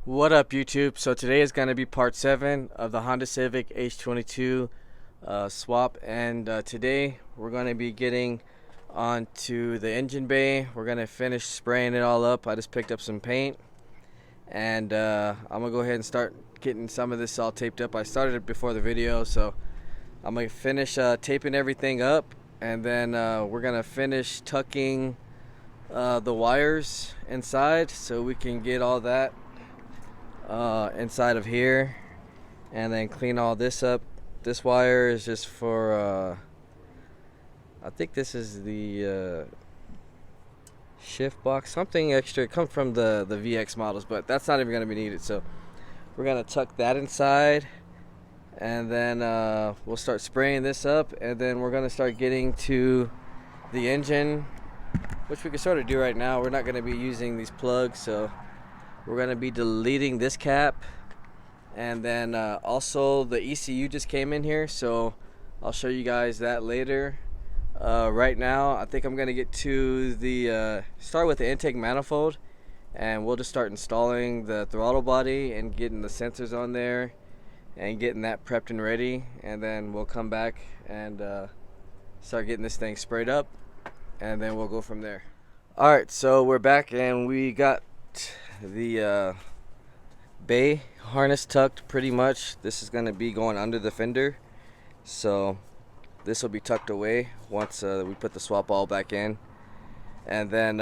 What up, YouTube? So today is going to be part 7 of the Honda Civic H22 swap, and today we're going to be getting onto the engine bay. We're going to finish spraying it all up. I just picked up some paint, and I'm going to go ahead and start getting some of this all taped up. I started it before the video, so I'm going to finish taping everything up, and then we're going to finish tucking the wires inside so we can get all that inside of here, and then clean all this up. This wire is just for I think this is the shift box, something extra. It comes from the VX models, but that's not even going to be needed. So we're going to tuck that inside, and then we'll start spraying this up, and then we're going to start getting to the engine, which we can sort of do right now. We're not going to be using these plugs, so we're going to be deleting this cap, and then also the ECU just came in here, so I'll show you guys that later. Right now I think I'm going to get to the start with the intake manifold, and we'll just start installing the throttle body and getting the sensors on there and getting that prepped and ready, and then we'll come back and start getting this thing sprayed up, and then we'll go from there. Alright, so we're back, and we got the bay harness tucked pretty much. This is going to be going under the fender, so this will be tucked away once we put the swap ball back in. And then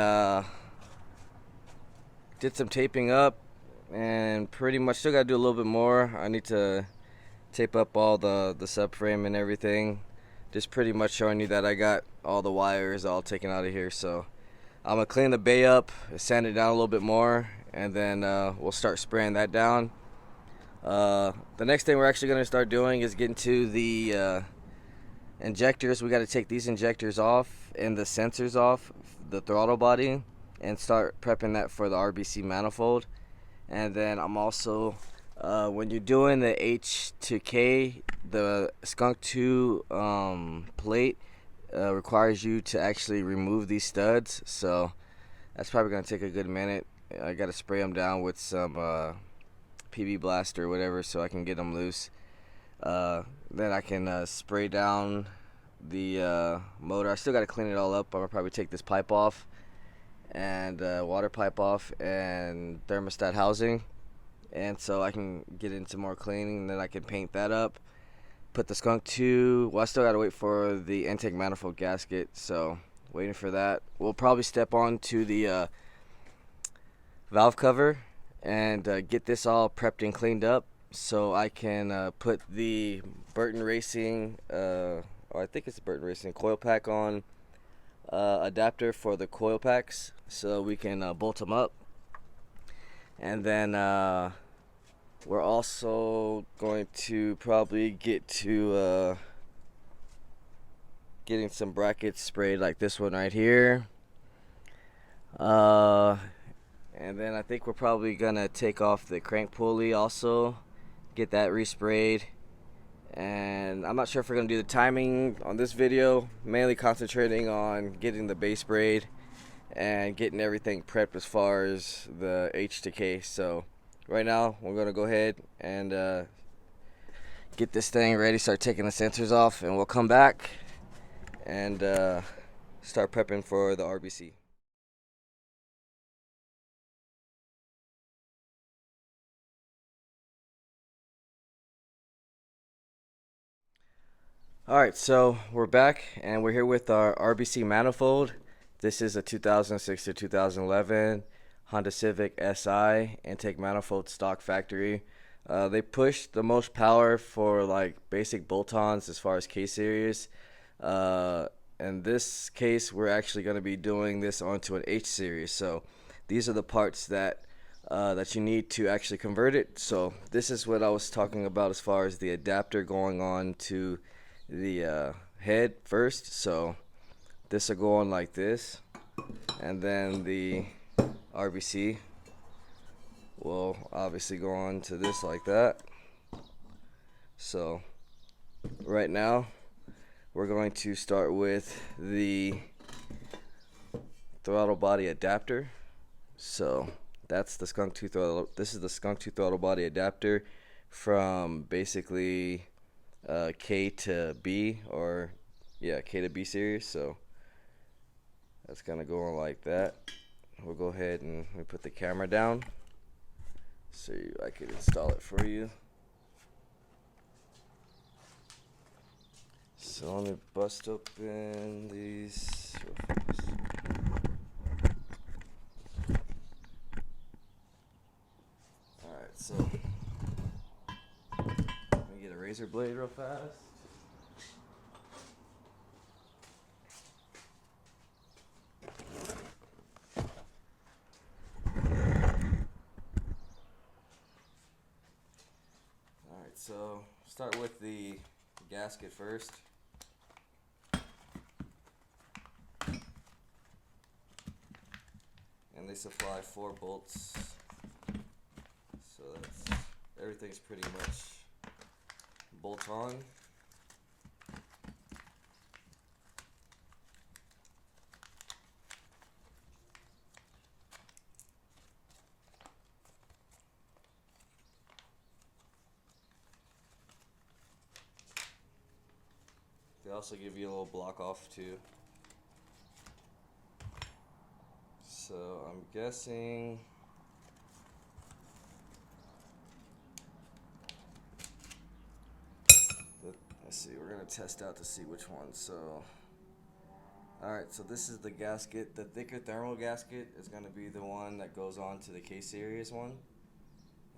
did some taping up, and pretty much still got to do a little bit more. I need to tape up all the subframe and everything, just pretty much showing you that I got all the wires all taken out of here. So I'm gonna clean the bay up, sand it down a little bit more, and then we'll start spraying that down. The next thing we're actually going to start doing is getting to the injectors. We got to take these injectors off and the sensors off the throttle body and start prepping that for the RBC manifold. And then I'm also, when you're doing the H2K, the Skunk 2 plate requires you to actually remove these studs, so that's probably going to take a good minute. I got to spray them down with some PB Blast or whatever so I can get them loose. Then I can spray down the motor. I still got to clean it all up. I'm going to probably take this pipe off, and water pipe off, and thermostat housing, and so I can get into more cleaning, and then I can paint that up. Put the Skunk 2, well, I still got to wait for the intake manifold gasket, so waiting for that. We'll probably step on to the valve cover and get this all prepped and cleaned up so I can put the Burton Racing, or I think it's the Burton Racing coil pack on adapter for the coil packs, so we can bolt them up. And then we're also going to probably get to getting some brackets sprayed like this one right here. And then I think we're probably gonna take off the crank pulley also, get that resprayed. And I'm not sure if we're gonna do the timing on this video, mainly concentrating on getting the base sprayed and getting everything prepped as far as the H2K. So right now we're gonna go ahead and get this thing ready, start taking the sensors off, and we'll come back and start prepping for the RBC. Alright, so we're back, and we're here with our RBC manifold. This is a 2006 to 2011 Honda Civic SI intake manifold, stock factory. They push the most power for like basic bolt-ons as far as K-series. In this case, we're actually going to be doing this onto an H-series. So these are the parts that you need to actually convert it. So this is what I was talking about as far as the adapter going on to the head first. So this will go on like this, and then the RBC will obviously go on to this like that. So right now we're going to start with the throttle body adapter. So that's the skunk two throttle. This is the skunk two throttle body adapter from basically K to B, or yeah, K to B series. So that's gonna go on like that. We'll go ahead and we put the camera down so I can install it for you. So let me bust open these real fast. Alright, so let me get a razor blade real fast. Alright, so start with the gasket first. And they supply 4 bolts, so that's, everything's pretty much bolt on. They also give you a little block off too. So I'm guessing let's see, we're gonna test out to see which one. So alright, so this is the gasket. The thicker thermal gasket is gonna be the one that goes on to the K series one.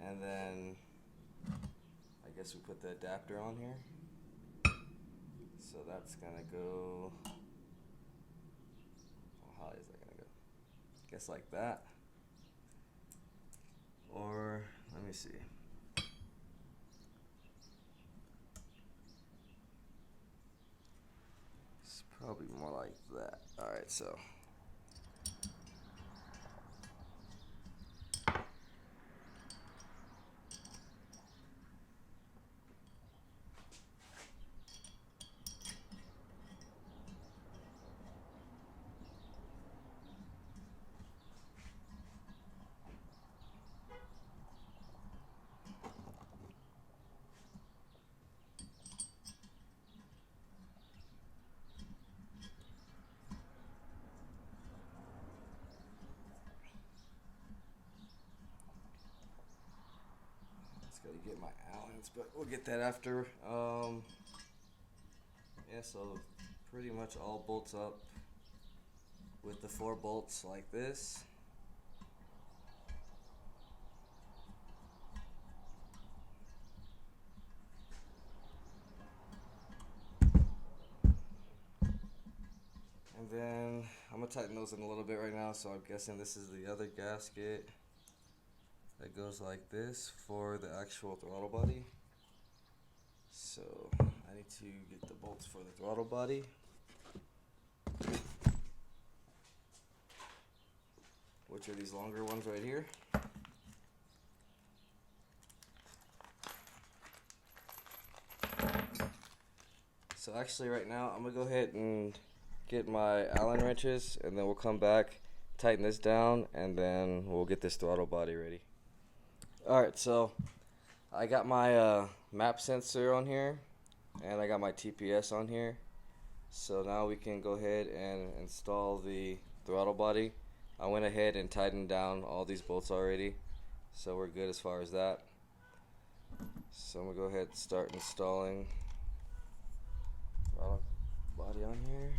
And then I guess we put the adapter on here. So that's gonna go, how high is that gonna go? I guess like that. Or let me see. It's probably more like that. Alright, so gotta get my Allens, but we'll get that after. Yeah, so pretty much all bolts up with the 4 bolts like this. And then I'm gonna tighten those in a little bit right now, so I'm guessing this is the other gasket that goes like this for the actual throttle body. So I need to get the bolts for the throttle body. Which are these longer ones right here. So actually right now I'm gonna go ahead and get my Allen wrenches, and then we'll come back, tighten this down, and then we'll get this throttle body ready. Alright, so I got my map sensor on here, and I got my TPS on here. So now we can go ahead and install the throttle body. I went ahead and tightened down all these bolts already, so we're good as far as that. So I'm gonna go ahead and start installing throttle body on here.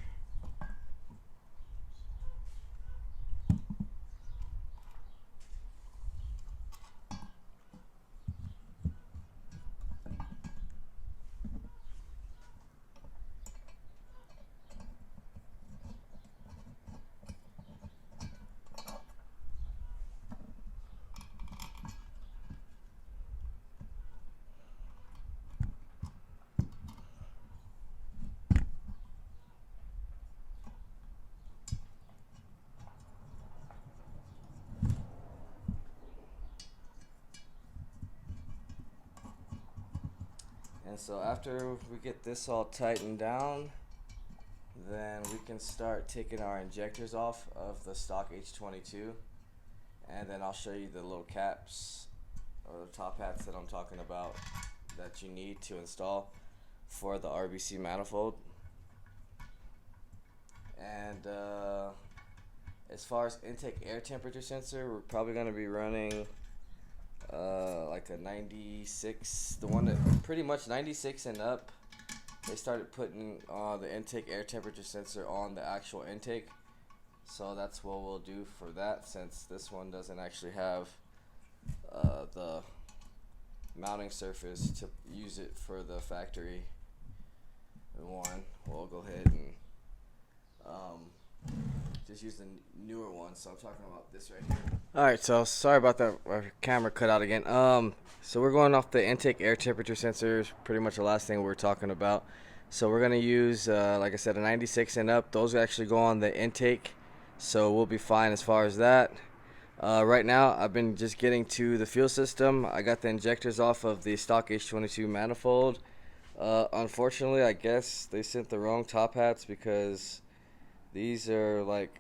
And so after we get this all tightened down, then we can start taking our injectors off of the stock H22. and then I'll show you the little caps or the top hats that I'm talking about that you need to install for the RBC manifold. And as far as intake air temperature sensor, we're probably going to be running like a 96, the one that pretty much 96 and up. They started putting the intake air temperature sensor on the actual intake, so that's what we'll do for that, since this one doesn't actually have the mounting surface to use it for the factory one. We'll go ahead and just use the newer one, so I'm talking about this right here. Alright, so sorry about that, our camera cut out again. So we're going off the intake air temperature sensors, pretty much the last thing we're talking about. So we're going to use, like I said, a 96 and up. Those actually go on the intake, so we'll be fine as far as that. Right now, I've been just getting to the fuel system. I got the injectors off of the stock H22 manifold. Unfortunately, I guess they sent the wrong top hats, because these are like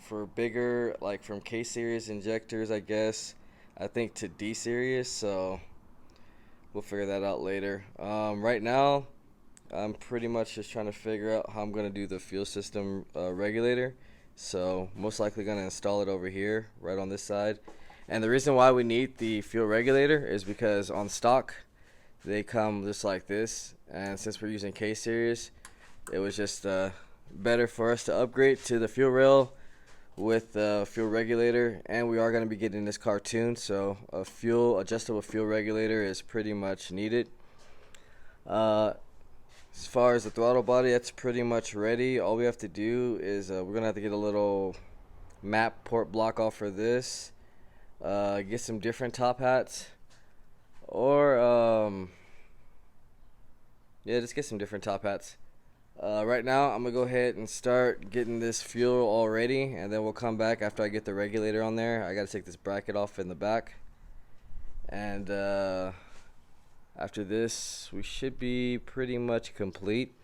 for bigger, like from K series injectors, I guess, I think, to D series, so we'll figure that out later. Right now I'm pretty much just trying to figure out how I'm going to do the fuel system regulator, so most likely going to install it over here right on this side. And the reason why we need the fuel regulator is because on stock they come just like this, and since we're using K series, it was just better for us to upgrade to the fuel rail with the fuel regulator. And we are going to be getting this car tuned, so a adjustable fuel regulator is pretty much needed. As far as the throttle body, that's pretty much ready. All we have to do is we're going to have to get a little map port block off for this, get some different top hats, or yeah, just get some different top hats. Right now I'm gonna go ahead and start getting this fuel all ready, and then we'll come back after I get the regulator on there. I gotta take this bracket off in the back, and after this we should be pretty much complete.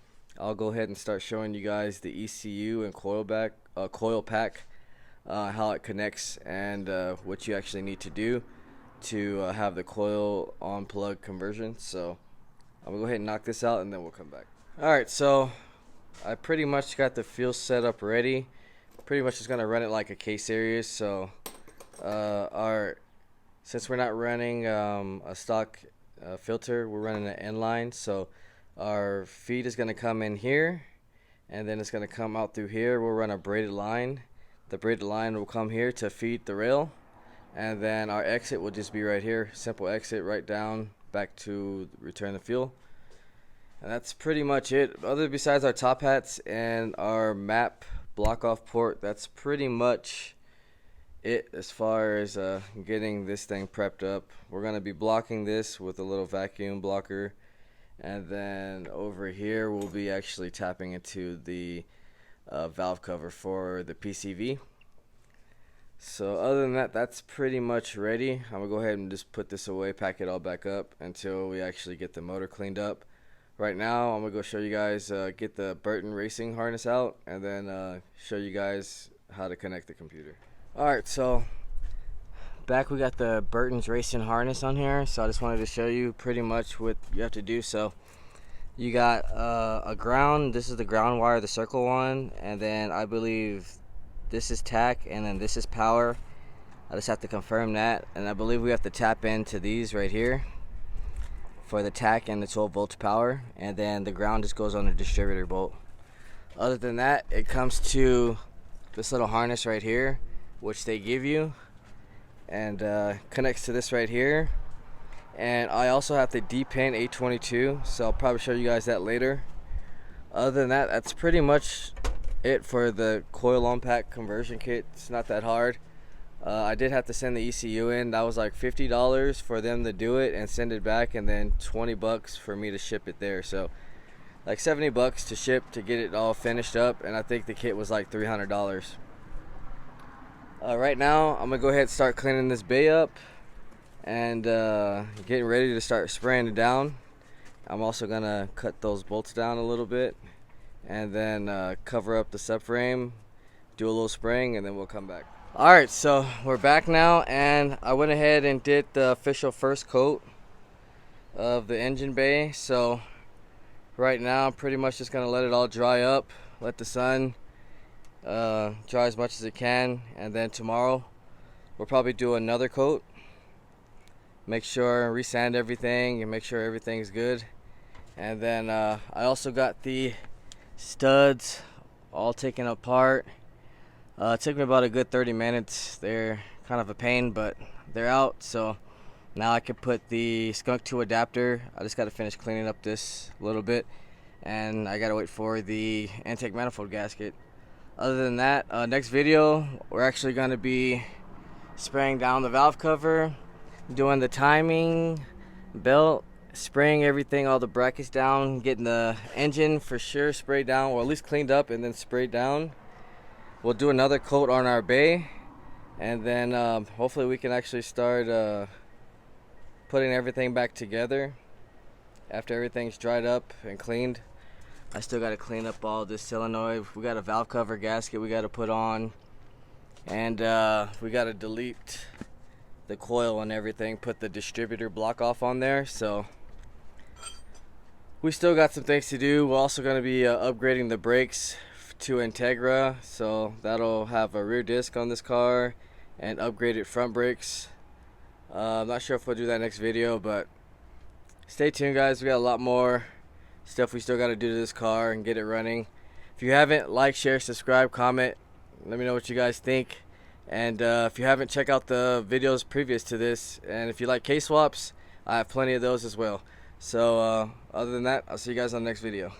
I'll go ahead and start showing you guys the ECU and coil pack, how it connects, and what you actually need to do to have the coil on plug conversion. So I'm gonna go ahead and knock this out, and then we'll come back. Alright, so I pretty much got the fuel setup ready. Pretty much just gonna run it like a K series. So since we're not running a stock filter, we're running an inline. So our feed is gonna come in here, and then it's gonna come out through here. We'll run a braided line. The braided line will come here to feed the rail, and then our exit will just be right here. Simple exit right down back to return the fuel. And that's pretty much it. Other besides our top hats and our map block off port, that's pretty much it as far as getting this thing prepped up. We're going to be blocking this with a little vacuum blocker, and then over here we'll be actually tapping into the valve cover for the PCV. So other than that, that's pretty much ready. I'm going to go ahead and just put this away, pack it all back up until we actually get the motor cleaned up. Right now, I'm going to go show you guys, get the Burton racing harness out, and then show you guys how to connect the computer. Alright, so back we got the Burton's racing harness on here. So I just wanted to show you pretty much what you have to do. So you got a ground. This is the ground wire, the circle one, and then I believe this is tack, and then this is power. I just have to confirm that, and I believe we have to tap into these right here for the tack and the 12 volts power, and then the ground just goes on the distributor bolt. Other than that, it comes to this little harness right here, which they give you, and connects to this right here. And I also have the D-pin H22, so I'll probably show you guys that later. Other than that, that's pretty much it for the coil on pack conversion kit. It's not that hard. I did have to send the ECU in. That was like $50 for them to do it and send it back, and then $20 for me to ship it there. So like $70 to ship to get it all finished up, and I think the kit was like $300. Right now I'm gonna go ahead and start cleaning this bay up and getting ready to start spraying it down. I'm also gonna cut those bolts down a little bit, and then cover up the subframe, do a little spraying, and then we'll come back. Alright, so we're back now, and I went ahead and did the official first coat of the engine bay. So right now I'm pretty much just gonna let it all dry up, let the sun dry as much as it can, and then tomorrow we'll probably do another coat, make sure resand everything and make sure everything's good. And then I also got the studs all taken apart. It took me about a good 30 minutes. They're kind of a pain, but they're out. So now I can put the skunk 2 adapter. I just got to finish cleaning up this a little bit, and I got to wait for the intake manifold gasket. Other than that, next video we're actually going to be spraying down the valve cover, doing the timing belt, spraying everything, all the brackets down, getting the engine for sure sprayed down, or at least cleaned up and then sprayed down. We'll do another coat on our bay, and then hopefully we can actually start putting everything back together after everything's dried up and cleaned. I still got to clean up all this solenoid. We got a valve cover gasket we got to put on, and we got to delete the coil and everything, put the distributor block off on there. So we still got some things to do. We're also going to be upgrading the brakes to Integra, so that'll have a rear disc on this car and upgraded front brakes. I'm not sure if we'll do that next video, but stay tuned, guys. We got a lot more stuff we still got to do to this car and get it running. If you haven't, like, share, subscribe, comment, let me know what you guys think. And if you haven't, check out the videos previous to this, and if you like K-swaps, I have plenty of those as well. So other than that, I'll see you guys on the next video.